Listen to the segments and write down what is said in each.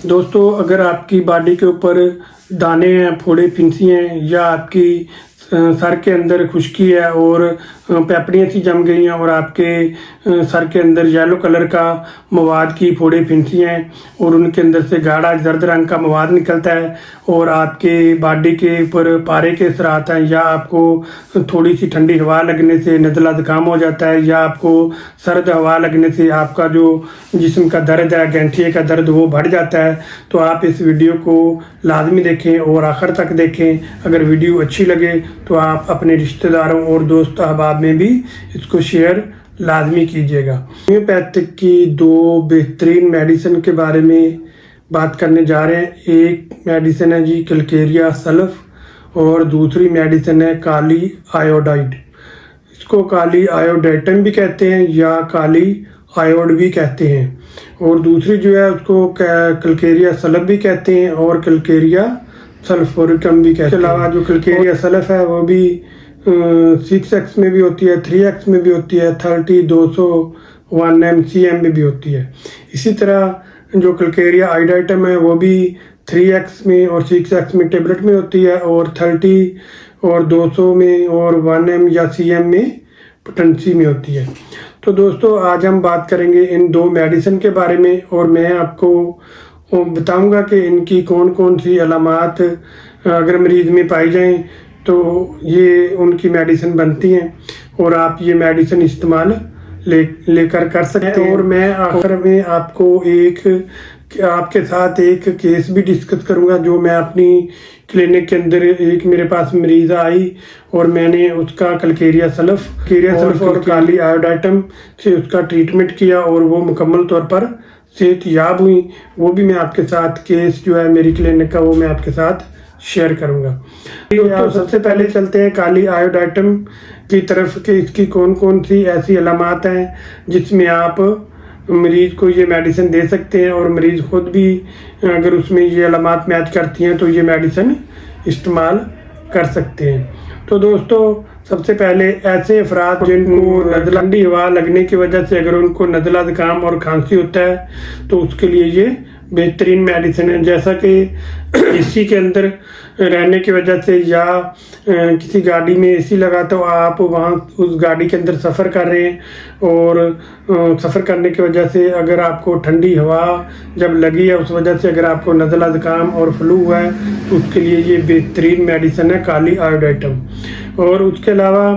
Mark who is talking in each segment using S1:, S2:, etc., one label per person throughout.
S1: दोस्तों, अगर आपकी बॉडी के ऊपर दाने हैं, फोड़े फिंसी हैं या आपकी सर के अंदर खुश्की है और पेपड़ियाँ सी जम गई हैं और आपके सर के अंदर येलो कलर का मवाद की फोड़े फिंसी हैं और उनके अंदर से गाढ़ा जर्द रंग का मवाद निकलता है और आपके बॉडी के ऊपर पारे के असरात हैं या आपको थोड़ी सी ठंडी हवा लगने से नज़ला ज़ुकाम हो जाता है या आपको सर्द हवा लगने से आपका जो जिस्म का दर्द है, गठिए का दर्द, वो बढ़ जाता है, तो आप इस वीडियो को लाजमी देखें और आखिर तक देखें। अगर वीडियो अच्छी लगे तो आप अपने रिश्तेदारों और दोस्त अहबाब में भी इसको शेयर लाजमी कीजिएगा। होम्योपैथिक की दो बेहतरीन मेडिसिन के बारे में बात करने जा रहे हैं। एक मेडिसिन है जी कैलकेरिया सल्फ और दूसरी मेडिसिन है काली आयोडाइड। इसको काली आयोडाइटम भी कहते हैं या काली आयोड भी कहते हैं और दूसरी जो है उसको कैलकेरिया सल्फ भी कहते हैं और कैलकेरिया सल्फोरिकम भी कहते हैं। इसके अलावा जो कैलकेरिया सल्फ है वो भी 6x में भी होती है, 3x में भी होती है, 30, 200, 1 mcm में भी होती है। इसी तरह जो कैलकेरिया आयोडाइटम है वो भी 3x में और 6x में टेबलेट में होती है और 30 और 200 में और 1 या cm में पोटेंसी में होती है। तो दोस्तों, आज हम बात करेंगे इन दो मेडिसिन के बारे में और मैं आपको बताऊंगा कि इनकी कौन कौन सी अलामात अगर मरीज़ में पाई जाएं तो ये उनकी मेडिसिन बनती हैं और आप ये मेडिसिन इस्तेमाल लेकर कर सकते हैं। और मैं आखिर में आपके साथ एक केस भी डिस्कस करूंगा जो मैं अपनी क्लिनिक के अंदर एक मेरे पास मरीज़ आई और मैंने उसका कैलकेरिया सल्फ और काली आयोडाइटम से उसका ट्रीटमेंट किया और वो मुकम्मल तौर पर सेहतयाब हुई। वो भी मैं आपके साथ केस जो है मेरी क्लिनिक का वो मैं आपके साथ शेयर करूंगा। तो सबसे पहले चलते हैं काली आयोडाइटम की तरफ कि इसकी कौन कौन सी ऐसी अलामात हैं जिसमें आप मरीज़ को ये मेडिसिन दे सकते हैं और मरीज़ खुद भी अगर उसमें ये अलामात मैच करती हैं तो ये मेडिसिन इस्तेमाल कर सकते हैं। तो दोस्तों, सबसे पहले ऐसे अफराद जिनको ठंडी हवा लगने की वजह से अगर उनको नज़ला ज़ुकाम और खांसी होता है तो उसके लिए ये बेहतरीन मेडिसिन है। जैसा कि एसी के अंदर रहने की वजह से या किसी गाड़ी में एसी लगा तो आप वहाँ उस गाड़ी के अंदर सफ़र कर रहे हैं और सफ़र करने की वजह से अगर आपको ठंडी हवा जब लगी है उस वजह से अगर आपको नज़ला ज़ुकाम और फ्लू हुआ है तो उसके लिए ये बेहतरीन मेडिसिन है काली आयोडाइटम। और उसके अलावा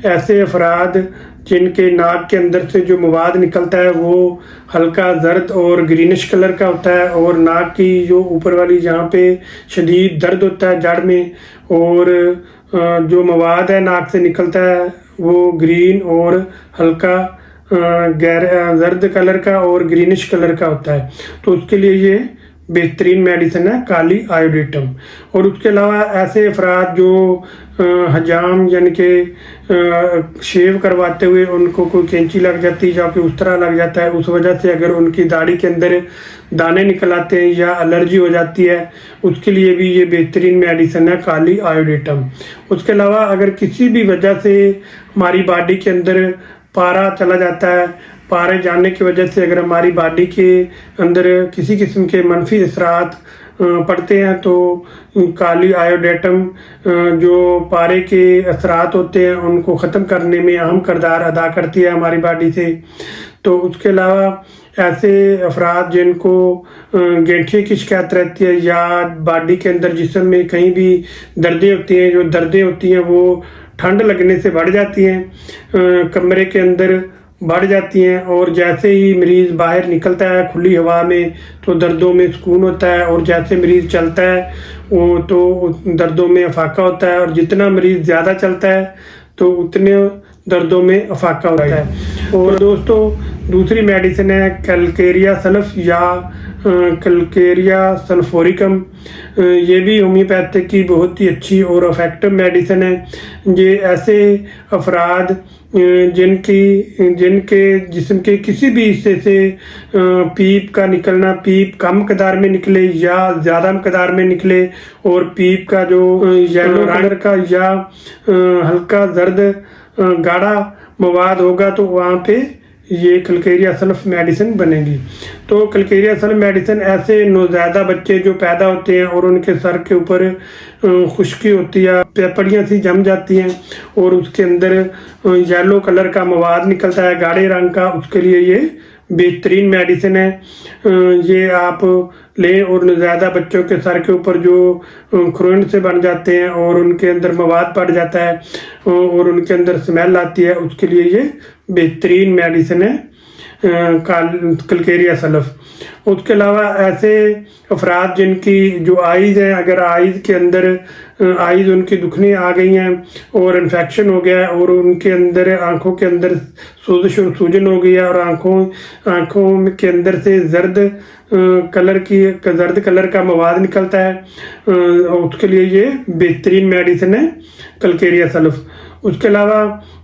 S1: ऐसे अफराद जिनके नाक के अंदर से जो मवाद निकलता है वो हल्का जर्द और ग्रीनिश कलर का होता है और नाक की जो ऊपर वाली जहाँ पे शदीद दर्द होता है जड़ में और जो मवाद है नाक से निकलता है वो ग्रीन और हल्का जर्द कलर का और ग्रीनिश कलर का होता है, तो उसके लिए ये बेहतरीन मेडिसिन है काली आयोडाइटम। और उसके अलावा ऐसे अफराद जो हजाम यानी कि शेव करवाते हुए उनको कोई कैंची लग जाती है या फिर उस तरह लग जाता है, उस वजह से अगर उनकी दाढ़ी के अंदर दाने निकल आते हैं या एलर्जी हो जाती है उसके लिए भी ये बेहतरीन मेडिसिन है काली आयोडाइटम। उसके अलावा अगर किसी भी वजह से हमारी बॉडी के अंदर पारा चला जाता है, पारे जाने की वजह से अगर हमारी बॉडी के अंदर किसी किस्म के मनफी असरात पड़ते हैं तो काली आयोडाइटम जो पारे के असरात होते हैं उनको ख़त्म करने में अहम किरदार अदा करती है हमारी बॉडी से। तो उसके अलावा ऐसे अफराद जिनको गठिए की शिकायत रहती है या बॉडी के अंदर जिस्म में कहीं भी दर्दें होती हैं, जो दर्दें होती हैं वो ठंड लगने से बढ़ जाती हैं, कमरे के अंदर बढ़ जाती हैं और जैसे ही मरीज़ बाहर निकलता है खुली हवा में तो दर्दों में सुकून होता है और जैसे मरीज़ चलता है वो तो दर्दों में अफाका होता है और जितना मरीज़ ज़्यादा चलता है तो उतने दर्दों में अफाका होता है। और दोस्तों, दूसरी मेडिसिन है कैलकेरिया सल्फ या कैलकेरिया सल्फोरिकम। ये भी होम्योपैथिक की बहुत ही अच्छी और इफेक्टिव मेडिसिन है। ये ऐसे अफराद जिनके जिस्म के किसी भी हिस्से से पीप का निकलना, पीप कम मकदार में निकले या ज़्यादा मकदार में निकले और पीप का जो येलो कलर का या हल्का जर्द गाढ़ा मवाद होगा तो वहाँ पे ये कलकेरिया सल्फ मेडिसिन बनेगी। तो कलकेरिया सल्फ मेडिसिन ऐसे नौज़ायदा बच्चे जो पैदा होते हैं और उनके सर के ऊपर खुश्की होती है, पेपड़ियाँ सी जम जाती हैं और उसके अंदर येलो कलर का मवाद निकलता है गाढ़े रंग का, उसके लिए ये बेहतरीन मेडिसिन है। ये आप लें और नौज़ायदा बच्चों के सर के ऊपर जो खुरन से बन जाते हैं और उनके अंदर मवाद पड़ जाता है और उनके अंदर स्मेल आती है, उसके लिए ये बेहतरीन मेडिसिन है कलकेरिया सल्फ। उसके अलावा ऐसे अफराद जिनकी जो आइज़ हैं, अगर आइज़ के अंदर आइज़ उनकी दुखने आ गई हैं और इन्फेक्शन हो गया है और उनके अंदर आंखों के अंदर सोजिश और सूजन हो गई है और आंखों के अंदर से जर्द कलर का मवाद निकलता है, उसके लिए ये बेहतरीन मेडिसिन है कलकेरिया सल्फ। उसके अलावा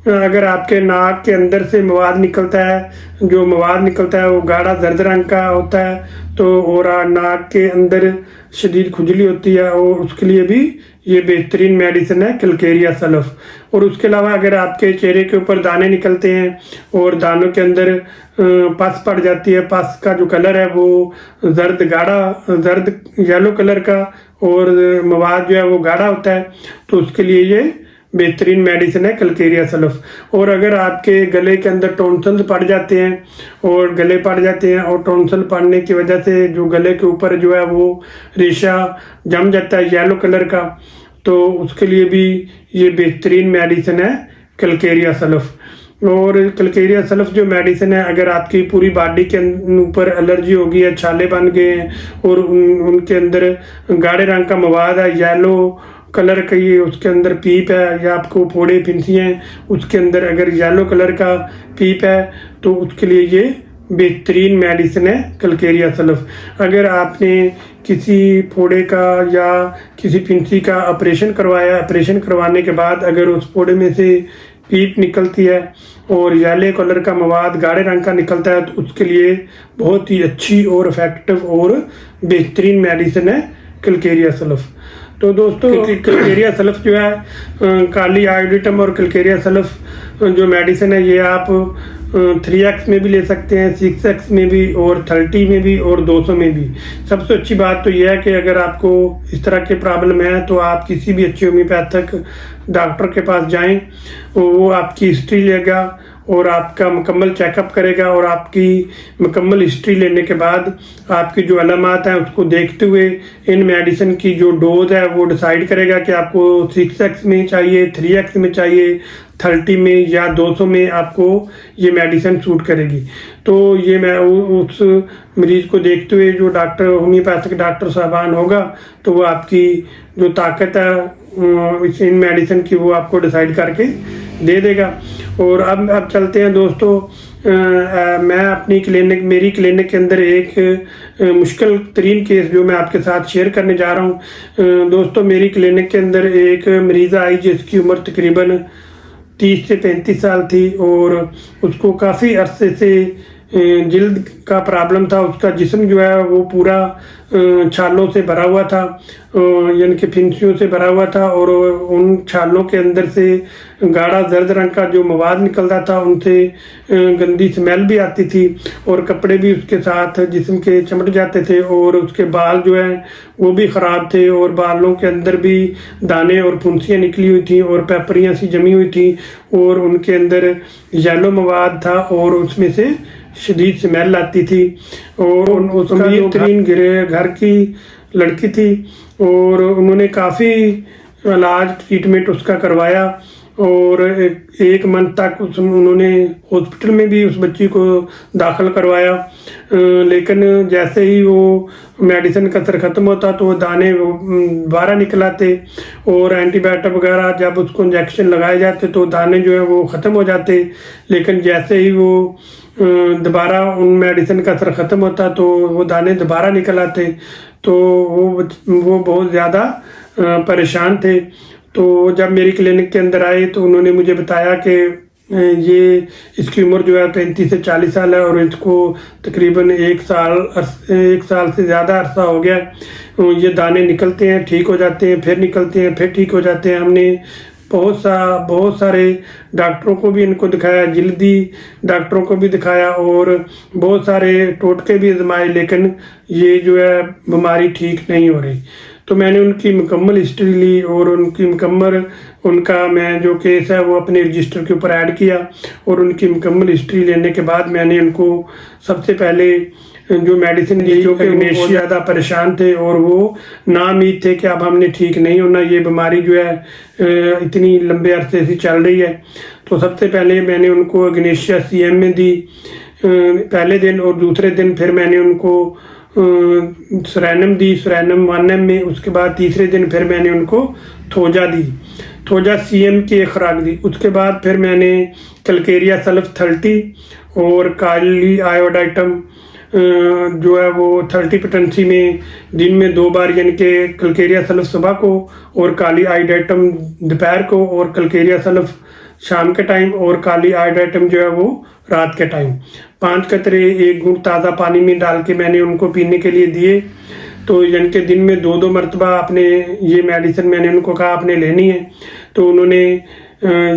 S1: अगर आपके नाक के अंदर से मवाद निकलता है, जो मवाद निकलता है वो गाढ़ा जर्द रंग का होता है तो और नाक के अंदर शदीद खुजली होती है और उसके लिए भी ये बेहतरीन मेडिसिन है कलकेरिया सल्फ। और उसके अलावा अगर आपके चेहरे के ऊपर दाने निकलते हैं और दानों के अंदर पस पड़ जाती है, पस का जो कलर है वो जर्द येलो कलर का और मवाद जो है वो गाढ़ा होता है, तो उसके लिए ये बेहतरीन मेडिसिन है कलकेरिया सल्फ। और अगर आपके गले के अंदर टॉन्सिल पड़ जाते हैं और गले पड़ जाते हैं और टॉन्सिल पड़ने की वजह से जो गले के ऊपर जो है वो रेशा जम जाता है येलो कलर का, तो उसके लिए भी ये बेहतरीन मेडिसिन है कलकेरिया सल्फ। और कलकेरिया सल्फ जो मेडिसिन है, अगर आपकी पूरी बॉडी के ऊपर एलर्जी हो गई है, छाले बन गए हैं और उनके अंदर गाढ़े रंग का मवाद है, येलो कलर का ये उसके अंदर पीप है या आपको फोड़े फिंसी हैं उसके अंदर अगर येलो कलर का पीप है, तो उसके लिए ये बेहतरीन मेडिसिन है कलकेरिया सल्फ। अगर आपने किसी फोड़े का या किसी फिंसी का ऑपरेशन करवाया, ऑपरेशन करवाने के बाद अगर उस फोड़े में से पीप निकलती है और येलो कलर का मवाद गाढ़े रंग का निकलता है, तो उसके लिए बहुत ही अच्छी और इफेक्टिव और बेहतरीन मेडिसिन है कलकेरिया सल्फ। तो दोस्तों कलकेरिया सल्फ जो है काली आयोडिटम और कलकेरिया सल्फ जो मेडिसिन है ये आप 3x में भी ले सकते हैं, 6x में भी और 30 में भी और 200 में भी। सबसे अच्छी बात तो यह है कि अगर आपको इस तरह के प्रॉब्लम है तो आप किसी भी अच्छे होम्योपैथिक डॉक्टर के पास जाएं, वो आपकी हिस्ट्री लेगा और आपका मुकम्मल चेकअप करेगा और आपकी मुकम्मल हिस्ट्री लेने के बाद आपकी जो अलामात हैं उसको देखते हुए इन मेडिसिन की जो डोज है वो डिसाइड करेगा कि आपको 6x में चाहिए, 3x में चाहिए, 30 में या 200 में आपको ये मेडिसिन सूट करेगी। तो ये मैं उस मरीज़ को देखते हुए जो डॉक्टर होम्योपैथिक डॉक्टर साहबान होगा तो वो आपकी जो ताकत है इन मेडिसिन की वो आपको डिसाइड करके दे देगा। और अब चलते हैं दोस्तों, मैं अपनी मेरी क्लिनिक के अंदर एक मुश्किल तरीन केस जो मैं आपके साथ शेयर करने जा रहा हूँ। दोस्तों मेरी क्लिनिक के अंदर एक मरीज़ा आई जिसकी उम्र तकरीबन 30 से 35 साल थी और उसको काफ़ी अरसे से जिल्द का प्रॉब्लम था। उसका जिस्म जो है वो पूरा छालों से भरा हुआ था, यानी कि फिंसियों से भरा हुआ था और उन छालों के अंदर से गाढ़ा जर्द रंग का जो मवाद निकलता था उनसे गंदी स्मेल भी आती थी और कपड़े भी उसके साथ जिस्म के चमट जाते थे और उसके बाल जो है वो भी ख़राब थे और बालों के अंदर भी दाने और फुंसियाँ निकली हुई थी और पेपरियाँ सी जमी हुई थी और उनके अंदर येलो मवाद था और उसमें से शदीद स्मेल आती थी। और उसका बेहतरीन घर की लड़की थी और उन्होंने काफ़ी इलाज ट्रीटमेंट उसका करवाया और एक मंथ तक उन्होंने हॉस्पिटल में भी उस बच्ची को दाखिल करवाया। लेकिन जैसे ही वो मेडिसिन का असर ख़त्म होता तो वो दाने दोबारा निकल आते और एंटीबायोटिक वगैरह जब उसको इंजेक्शन लगाए जाते तो दाने जो है वो ख़त्म हो जाते। लेकिन जैसे ही वो दोबारा उन मेडिसिन का असर ख़त्म होता तो वो दाने दोबारा निकल आते, तो वो बहुत ज़्यादा परेशान थे। तो जब मेरी क्लिनिक के अंदर आए तो उन्होंने मुझे बताया कि ये इसकी उम्र जो है 35 से 40 साल है और इसको तकरीबन एक साल से ज़्यादा अरसा हो गया। ये दाने निकलते हैं, ठीक हो जाते हैं, फिर निकलते हैं, फिर ठीक हो जाते हैं। हमने बहुत सारे डॉक्टरों को भी इनको दिखाया, जल्दी डॉक्टरों को भी दिखाया और बहुत सारे टोटके भी आजमाए, लेकिन ये जो है बीमारी ठीक नहीं हो रही। तो मैंने उनकी मुकम्मल हिस्ट्री ली और उनका मैं जो केस है वो अपने रजिस्टर के ऊपर ऐड किया और उनकी मुकम्मल हिस्ट्री लेने के बाद मैंने उनको सबसे पहले जो मेडिसिन दी, जो कि बहुत ज़्यादा परेशान थे और वो नाउम्मीद थे कि अब हमने ठीक नहीं होना, ये बीमारी जो है इतनी लंबे अरसे से चल रही है। तो सबसे पहले मैंने उनको अग्नेशिया CM में दी पहले दिन, और दूसरे दिन फिर मैंने उनको सुरैनम दी, सुरैनम 1M में। उसके बाद तीसरे दिन फिर मैंने उनको थोजा दी, थोजा CM की एक खुराक दी। उसके बाद फिर मैंने कलकेरिया सल्फ 30 और काली आयोडाइटम जो है वो 30 पोटेंसी में दिन में 2 बार, यानी कि कलकेरिया सल्फ सुबह को और काली आयोडाइटम दोपहर को, और कलकेरिया सल्फ शाम के टाइम और काली आयोडाइटम जो है वो रात के टाइम 5 कतरे 1 घूंट ताज़ा पानी में डाल के मैंने उनको पीने के लिए दिए। तो यानी कि दिन में 2-2 मरतबा अपने ये मेडिसिन मैंने उनको कहा आपने लेनी है। तो उन्होंने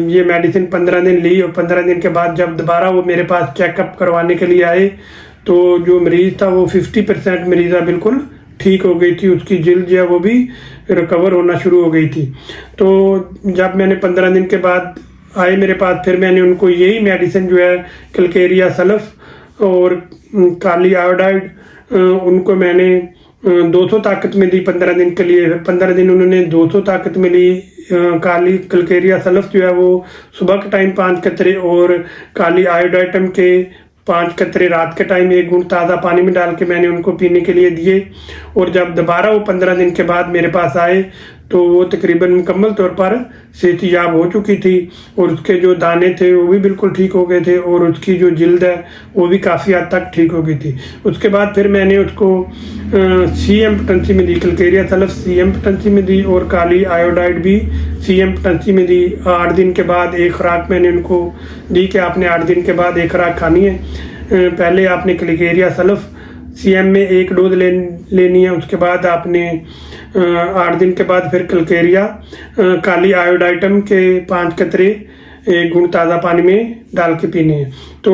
S1: ये मेडिसिन 15 दिन ली और 15 दिन के बाद जब दोबारा वो मेरे पास चेकअप करवाने के लिए आए तो जो मरीज़ था वो 50% मरीज़ा बिल्कुल ठीक हो गई थी, उसकी जिल्द जो है वो भी रिकवर होना शुरू हो गई थी। तो जब मैंने 15 दिन के बाद आए मेरे पास, फिर मैंने उनको यही मेडिसिन जो है कलकेरिया सल्फ और काली आयोडाइड उनको मैंने 200 ताकत में दी 15 दिन के लिए। 15 दिन उन्होंने 200 ताकत में ली। काली कलकेरिया सल्फ जो है वो सुबह के टाइम 5 कतरे और काली आयोडाइटम के 5 कतरे रात के टाइम 1 घूंट ताज़ा पानी में डाल के मैंने उनको पीने के लिए दिए। और जब दोबारा वो 15 दिन के बाद मेरे पास आए तो वो तकरीबन मुकम्मल तौर पर सेहतयाब हो चुकी थी और उसके जो दाने थे वो भी बिल्कुल ठीक हो गए थे और उसकी जो जिल्द है वो भी काफ़ी हद तक ठीक हो गई थी। उसके बाद फिर मैंने उसको CM पोटेंसी में दी, कलकेरिया सल्फ CM पोटेंसी में दी और काली आयोडाइड भी CM पोटेंसी में दी। 8 दिन के बाद एक खुराक मैंने उनको दी कि आपने 8 दिन के बाद एक खुराक खानी है। पहले आपने कलकेरिया सल्फ CM में 1 डोज लेनी है, उसके बाद आपने 8 दिन के बाद फिर कलकेरिया काली आयोडाइटम के 5 कतरे 1 घूंट ताज़ा पानी में डाल के पीने हैं। तो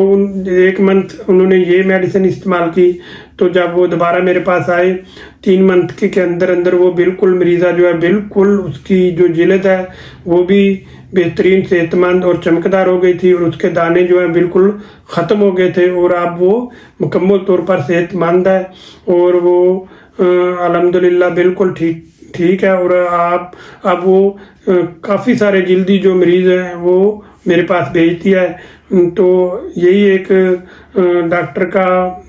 S1: 1 मंथ उन्होंने ये मेडिसिन इस्तेमाल की। तो जब वो दोबारा मेरे पास आए 3 मंथ के अंदर वो बिल्कुल मरीज़ा जो है बिल्कुल उसकी जो जिल्द है वो भी बेहतरीन सेहतमंद और चमकदार हो गई थी और उसके दाने जो हैं बिल्कुल ख़त्म हो गए थे और अब वो मुकम्मल तौर पर सेहतमंद है और वो अल्हम्दुलिल्लाह बिल्कुल ठीक है। और अब वो काफ़ी सारे जल्दी जो मरीज़ हैं वो मेरे पास भेजती है। तो यही एक डॉक्टर का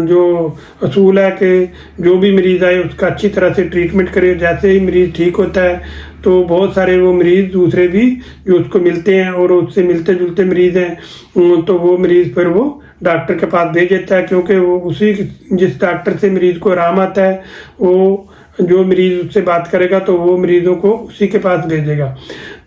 S1: जो असूल है कि जो भी मरीज़ आए उसका अच्छी तरह से ट्रीटमेंट करे। जैसे ही मरीज़ ठीक होता है तो बहुत सारे वो मरीज़ दूसरे भी जो उसको मिलते हैं और उससे मिलते जुलते मरीज़ हैं तो वो मरीज़ फिर वो डॉक्टर के पास भेज देता है, क्योंकि वो उसी जिस डॉक्टर से मरीज़ को आराम आता है वो जो मरीज़ उससे बात करेगा तो वो मरीज़ों को उसी के पास भेजेगा।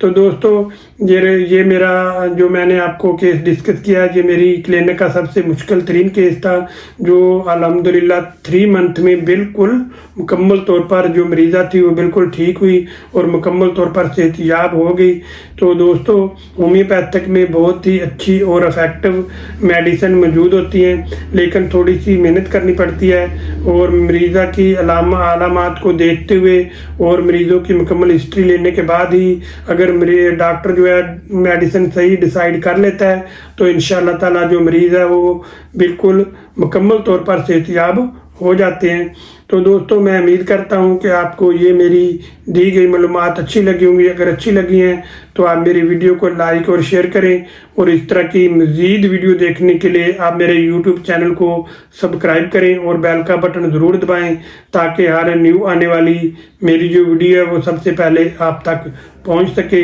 S1: तो दोस्तों ये मेरा जो मैंने आपको केस डिस्कस किया, ये मेरी क्लिनिक का सबसे मुश्किल तरीन केस था जो अल्हम्दुलिल्लाह 3 मंथ में बिल्कुल मुकम्मल तौर पर जो मरीज़ा थी वो बिल्कुल ठीक हुई और मुकम्मल तौर पर सेहतयाब हो गई। तो दोस्तों होम्योपैथिक में बहुत ही अच्छी और इफ़ेक्टिव मेडिसिन मौजूद होती हैं, लेकिन थोड़ी सी मेहनत करनी पड़ती है और मरीज़ा की अलामात को देखते हुए और मरीज़ों की मुकम्मल हिस्ट्री लेने के बाद ही अगर मेरे डॉक्टर जो है मेडिसिन सही डिसाइड कर लेता है तो इंशाअल्लाह ताला जो मरीज़ है वो बिल्कुल मुकम्मल तौर पर सेहतयाब हो जाते हैं। तो दोस्तों मैं उम्मीद करता हूं कि आपको ये मेरी दी गई मालूमात अच्छी लगी होंगी। अगर अच्छी लगी हैं तो आप मेरी वीडियो को लाइक और शेयर करें और इस तरह की मज़ीद वीडियो देखने के लिए आप मेरे यूट्यूब चैनल को सब्सक्राइब करें और बेल का बटन ज़रूर दबाएं ताकि हर न्यू आने वाली मेरी जो वीडियो है वो सबसे पहले आप तक पहुंच सके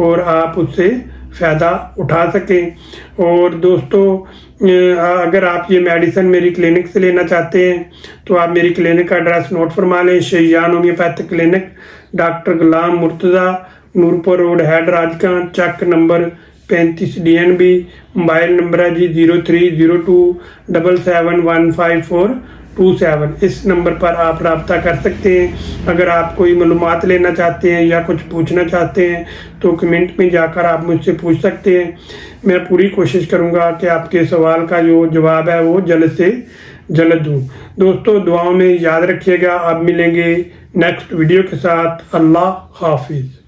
S1: और आप उससे फ़ायदा उठा सकें। और दोस्तों अगर आप ये मेडिसिन मेरी क्लिनिक से लेना चाहते हैं तो आप मेरी क्लिनिक का एड्रेस नोट फरमा लें। शैयान होम्योपैथिक क्लिनिक, डॉक्टर गुलाम मुर्तज़ा, नूरपुर रोड, हेड राजकान, चक नंबर 35 DNB। मोबाइल नंबर है जी 0302771554 27 इस नंबर पर आप रब्ता कर सकते हैं। अगर आप कोई मालूमात लेना चाहते हैं या कुछ पूछना चाहते हैं तो कमेंट में जाकर आप मुझसे पूछ सकते हैं। मैं पूरी कोशिश करूंगा कि आपके सवाल का जो जवाब है वो जल्द से जल्द दूँ। दोस्तों दुआओं में याद रखिएगा। आप मिलेंगे नेक्स्ट वीडियो के साथ। अल्लाह हाफिज़।